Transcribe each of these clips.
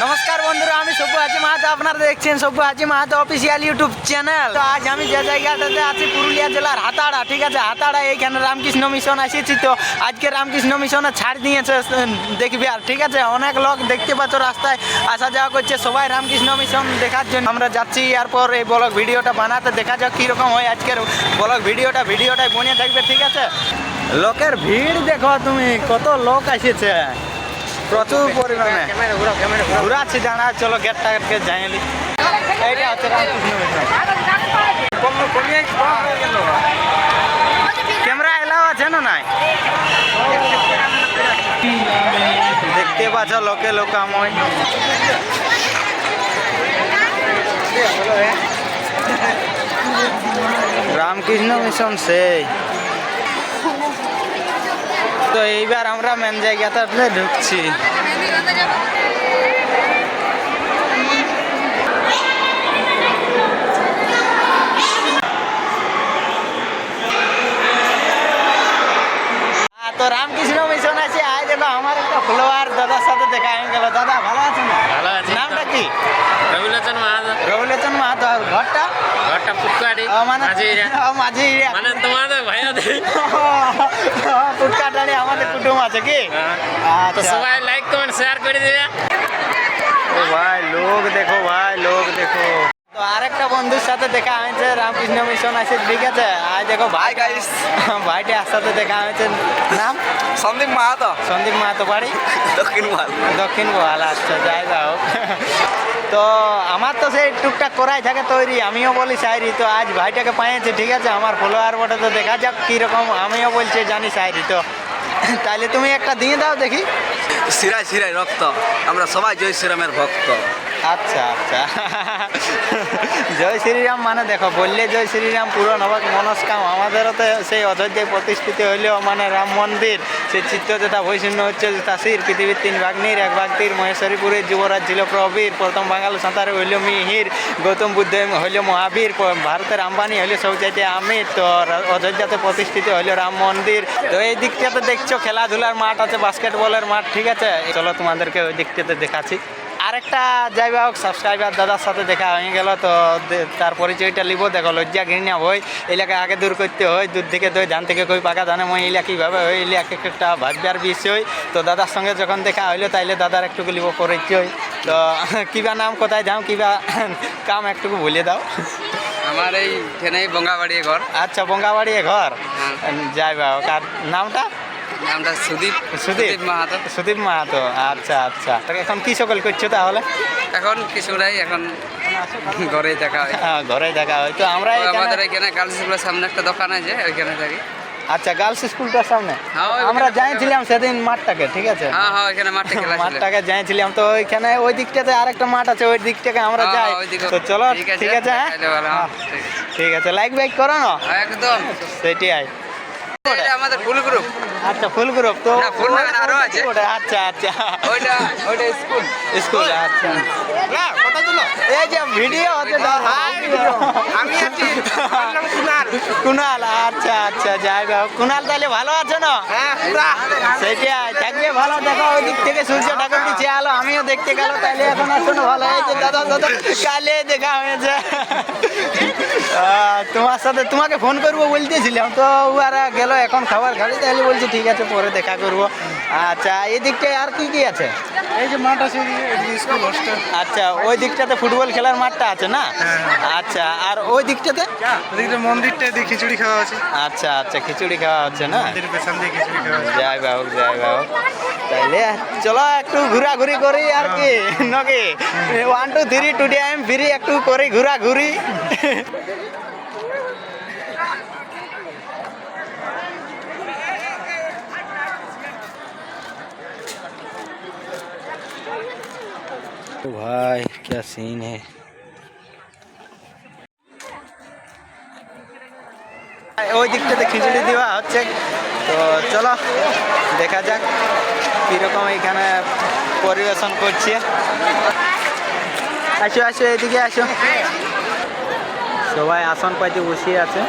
নমস্কার বন্ধুরা, আমি সব্য হাজি মাহাতো। আপনারা দেখছেন সব্য হাজি মাহাতো অফিসিয়াল ইউটিউব চ্যানেল। তো আজ আমি যে জায়গাটাতে আছি পুরুলিয়া জেলার হাতাড়া, ঠিক আছে। হাতাড়া এইখানে রামকৃষ্ণ মিশন এসেছি। তো আজকে রামকৃষ্ণ মিশনে ছাড় দিয়েছে, দেখবি আর, ঠিক আছে। অনেক লোক দেখতে পাচ্ছ রাস্তায় আসা যাওয়া করছে, সবাই রামকৃষ্ণ মিশন দেখার জন্য আমরা যাচ্ছি। এরপর এই ব্লগ ভিডিওটা বানাতে, দেখা যাক কীরকম হয় আজকের ব্লগ ভিডিওটাই বনিয়ে থাকবে, ঠিক আছে। লোকের ভিড় দেখো তুমি, কত লোক এসেছে, প্রচুর পরিমাণে ঘুরাচ্ছি। জানা চলো গেটটাকে জানালি। এইটা হচ্ছে রামকৃষ্ণ মিশন। ক্যামেরা এলাও আছে না নাই? দেখতে পাচ্ছ লোকে লোকাময়। রামকৃষ্ণ মিশন সেই। তো এইবার আমরা মেন জায়গাটাতে ঢুকছি। তো রামকৃষ্ণ মিশন আছে। আজ দেখো আমার একটা ফলোয়ার দাদার সাথে দেখা হয়ে গেল। দাদা ভালো আছেন? ভালো আছি। নামটা কি? রবিলোচন মাহাতো। রবিলোচন মাহাতো। ঘরটা পুটকাটি মাঝি। মানে তোমাদের ভাইয়া পুটকাটারি আমাদের কুটুম আছে কি? তো সবাই লাইক কমেন্ট শেয়ার করে দিবে। ও ভাই লোক দেখো, ভাই লোক দেখো। তো আরেকটা বন্ধুর সাথে দেখা হয়েছে, রামকৃষ্ণ মিশন আছে, ঠিক আছে। আজ দেখো ভাই গাইস, ভাইটার সাথে দেখা হয়েছে। নাম সন্দীপ মাহাতো। সন্দীপ মাহাতো, বাড়ি দক্ষিণ বহাল। আচ্ছা, যাই হোক। তো আমার তো সেই টুকটাক করাই থাকে তৈরি, আমিও বলি শায়রি। তো আজ ভাইটাকে পাইছি, ঠিক আছে। আমার ফলোয়ার বটে, তো দেখা যাক কীরকম। আমিও বলছি জানি শায়রি, তো তাইলে তুমি একটা দিয়ে দাও দেখি। শিরায় শিরায় রক্ত, আমরা সবাই জয় শ্রীরামের ভক্ত। আচ্ছা আচ্ছা। জয় শ্রীরাম মানে দেখো, বললে জয় শ্রীরাম পূরণ হবে মনস্কাম। আমাদেরও তো সেই অযোধ্যায় প্রতিষ্ঠিত হইলেও মানে রাম মন্দির, সেই চিত্র যেটা বৈশূন্য হচ্ছে তাসির। পৃথিবীর 3 ভাগ্নির 1 ভাগ্তির, মহেশ্বরীপুরের যুবরাজ ছিল প্রবীর। প্রথম বাঙাল সাঁতারে হইল মিহির, গৌতম বুদ্ধ হইল মহাবীর, ভারতের আম্বানি হইল সৌচাইতে আমির। তো অযোধ্যাতে প্রতিষ্ঠিত হইল রাম মন্দির। তো এই দিকটাতে দেখছো খেলাধুলার মাঠ আছে, বাস্কেটবলের মাঠ, ঠিক আছে। চলো তোমাদেরকে ওই দিকটাতে দেখাচ্ছি। আরেকটা যাই হোক সাবস্ক্রাইবার দাদার সাথে দেখা হয়ে গেল। তো তার পরিচয়টা লিব। দেখো লজ্জা ঘৃণা হই এলাকা আগে দূর করতে হয়। দূর থেকে দই, ধান থেকে কই পাকা ধানে মই এলা কীভাবে হয়, এলা এক একটা ভাববার বিষয়। তো দাদার সঙ্গে যখন দেখা হইলো তাইলে দাদার একটুকু লিব পরিচয়। তো কিবা নাম, কোথায় যাও, কিবা কাম একটুকু বলে দাও। আমার এইখানে বঙ্গাবাড়ি ঘর। আচ্ছা, বঙ্গাবাড়ি ঘর। যাই হোক, আর নামটা? নামটা সুদীপ মাহাতো। সুদীপ মাহাতো। আচ্ছা আচ্ছা। এখন কি সকল করছো তাহলে? এখন কিছু নাই, এখন ঘরে দেখা হয়। হ্যাঁ, ঘরে দেখা হয়। তো আমরা আমাদের এখানে গার্লস স্কুলের সামনে একটা দোকান আছে, ওইখানে থাকি। আচ্ছা, গার্লস স্কুলটার সামনে আমরা যাইছিলাম সেদিন মাঠটাকে, ঠিক আছে। হ্যাঁ, ওইখানে মাঠটাকে যাইছিলাম। তো ওইখানে ওই দিকটাতে আরেকটা মাঠ আছে, ওই দিকটাকে আমরা যাই। তো চলো, ঠিক আছে। হ্যাঁ, ঠিক আছে। লাইক বাইক করো না একদম, সেটাই। আমাদের ফুল গ্রুপ। আচ্ছা, ফুল গ্রুপ। তো আরো আছে। আচ্ছা আচ্ছা, ওইটা স্কুল। আচ্ছা, এই যে ভিডিও হচ্ছে, আমি আছি কুনাল। আচ্ছা আচ্ছা, যাই হোক। কুনাল তাহলে ভালো আছে না? সেটাই থাকবে ভালো। দেখো ওই দিক থেকে সূর্য ঠাকুর নিচে আলো, আমিও দেখতে গেল। তাইলে এখন আসুন ভালো হয়েছে। দাদা কালে দেখা হয়েছে। তোমার সাথে তোমাকে ফোন করবো বলতেছিলাম, তো ওরা গেল এখন খাবার খালি। তাহলে বলছি ঠিক আছে, পরে দেখা করবো। আচ্ছা, এই দিকটায় আর কি কি আছে? এই যে মাঠ আছে, স্কুল হোস্টেল। আচ্ছা, ওই দিকটাতে ফুটবল খেলার মাঠটা আছে না? আচ্ছা, আর ওই দিকটাতে মন্দিরটা দিয়ে খিচুড়ি খাওয়া আছে। আচ্ছা আচ্ছা, খিচুড়ি খাওয়া হচ্ছে না? মন্দিরের পেছন দিয়ে খিচুড়ি খাওয়া আছে। যাই হোক, যাই হোক। তাইলে চলো একটু ঘোরাঘুরি করি আর কি নাকি? 1 2 3 টুডে আই এম ফ্রি, একটু করি ঘোরাঘুরি। भाई क्या सीन है। ওই দিকটাতে খিচুড়ি দেওয়া হচ্ছে। তো চলো দেখা যাক কীরকম এখানে পরিবেশন করছে। আসো আসো, এদিকে আসো। সবাই আসন পাইতে বসিয়ে আছে।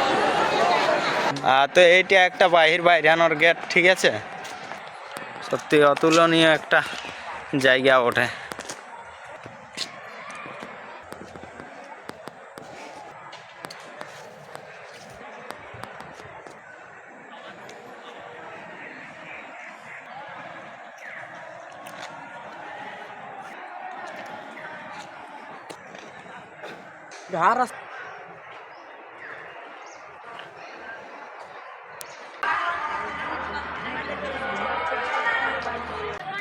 তো এইটা একটা বাইরানোর গেট, ঠিক আছে। সত্যি অতুলনীয় একটা জায়গা ওঠে।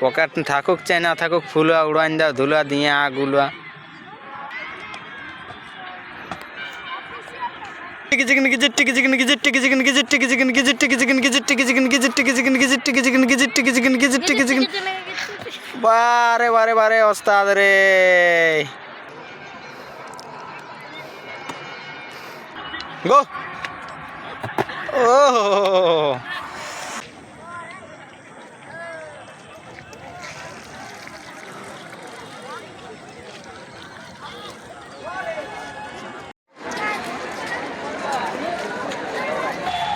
পকেট থাকুক চাই না থাকুক ফুলুয়া উড়াইন দাও ধুলুয়া দিয়ে আগুলুয়া বারে বারে বারে ওস্তাদ রে গো ও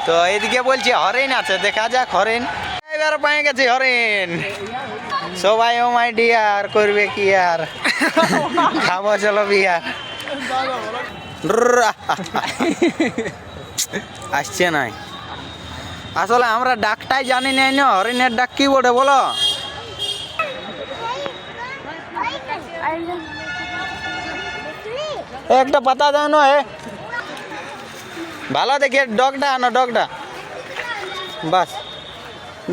তো এদিকে বলছি হরিণ আছে দেখা যাক হরিণ এবার পেয়ে গেছি হরিণ সবাই ও মাই ডিয়ার করবে কি আর খাবো চলো বিয়ার আসছে নাই আসলে আমরা ডাকটাই জানি নাই না হরিণের ডাক কি বলে বলো একটা পাতা দাও না ভালো দেখে ডগটা আনো ডগটা বাস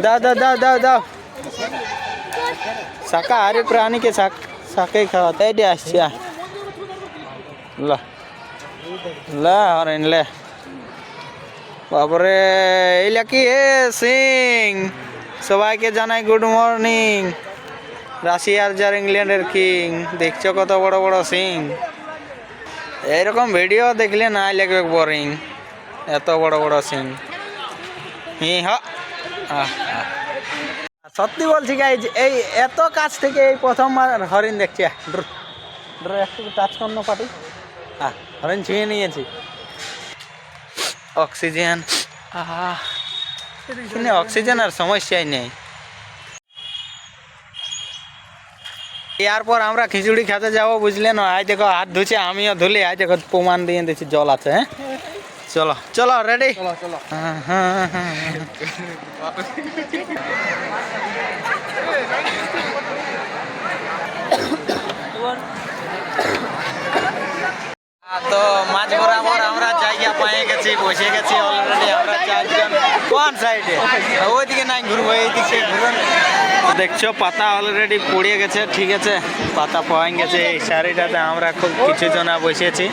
দাও দাও দাও দাও দাও শাকাহারী প্রাণীকে শাকেই খাওয়াতে এটি আসছি লা হরেন লে বাপরে এইলা কি হে সিং সবাইকে জানাই গুড মর্নিং রাশিয়ার যার ইংল্যান্ডের কিং দেখছো কত বড় বড় সিং এইরকম ভিডিও দেখলে না লাগবে বোরিং এত বড় বড় সিং সত্যি বলছি গাইজ এই এত কাছ থেকে এই প্রথমবার হরিণ দেখছি একটু টাচ করনো পাটি হরিণ ছুঁয়ে নিয়েছি অক্সিজেন এখানে অক্সিজেন আর সমস্যাই নেই এরপর আমরা খিচুড়ি খেতে যাবো বুঝলে না আজ দেখো হাত ধুছে আমিও ধুলি আজ দেখো প্রমাণ দিয়ে দিচ্ছি জল আছে হ্যাঁ চলো চলো রেডি তো মাঝ বরাবর আমরা জায়গা পেয়ে গেছি বসে গেছি অলরেডি আমরা চারজন কোন সাইডে ওইদিকে নাই ঘুরবো এইদিকে ঘুরুন দেখছো পাতা অলরেডি পড়িয়ে গেছে ঠিক আছে পাতা পাওয়া গেছে এই শাড়িটাতে আমরা খুব কিছু জনা বসেছি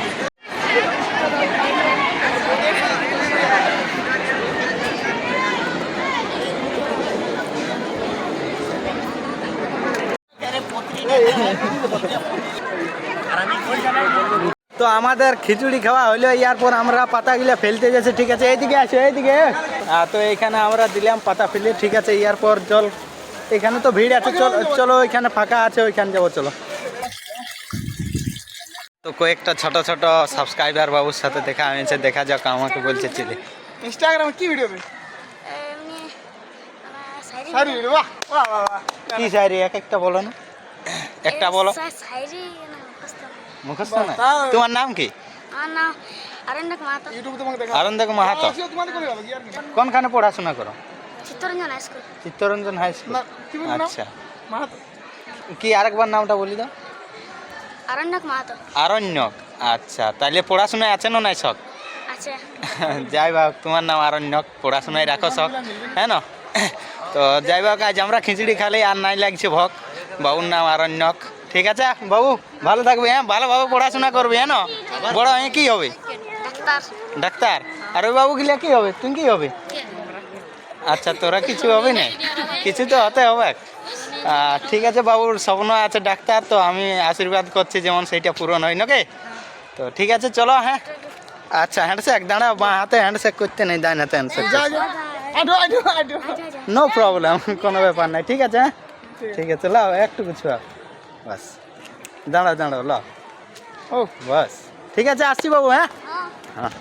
তো আমাদের খিচুড়ি খাওয়া হলো এরপর আমরা পাতাগুলো ফেলতে যাচ্ছি ঠিক আছে এইদিকে আসো এইদিকে তো এইখানে আমরা দিলাম পাতা ফেলে ঠিক আছে এরপর জল এখানে তো ভিড় আছে চলো চলো এখানে ফাঁকা আছে ওইখানে যাবো চলো তো কয়েকটা ছোট ছোট সাবস্ক্রাইবার বাবুর সাথে দেখা হয়েছে দেখা যাক আমাকে বলছে চিলি ইনস্টাগ্রামে কি ভিডিও কি শায়রি এক একটা বলো না একটা বলো মুখস্থ না তোমার নাম কি আরন্দক মাহাতো কোনখানে পড়াশোনা করো চিত্তরঞ্জন হাই স্কুল আচ্ছা কি আরেকবার নামটা বলি দাও আরণ্যক আচ্ছা তাহলে পড়াশোনায় আছে না নাই শখ যাই হোক তোমার নাম আরণ্যক পড়াশোনায় রাখো শখ হ্যাঁ না তো যাই হোক আজ আমরা খিচুড়ি খালি আর নাই লাগছে ভক বাবুর নাম আরণ্যক ঠিক আছে বাবু ভালো থাকবে হ্যাঁ ভালোভাবে পড়াশোনা করবে হ্যাঁ না বড় হয়ে কি হবে ডাক্তার আর ওই বাবু গিলা কি হবে তুমি কি হবে আচ্ছা তোরা কিছু হবে না কিছু তো হতে হবে ঠিক আছে বাবুর স্বপ্ন আছে ডাক্তার তো আমি আশীর্বাদ করছি যেমন সেইটা পূরণ হয় নাকি তো ঠিক আছে চলো হ্যাঁ আচ্ছা হ্যান্ডশেক দাঁড়া বাঁ হাতে হ্যান্ডশেক করতে নেই ডান হাতে হ্যান্ডশেক নো প্রবলেম কোনো ব্যাপার নাই ঠিক আছে হ্যাঁ ঠিক আছে লাও একটু কিছু বাস দাঁড়াও দাঁড়াও লাও ও বাস ঠিক আছে আসছি বাবু হ্যাঁ হ্যাঁ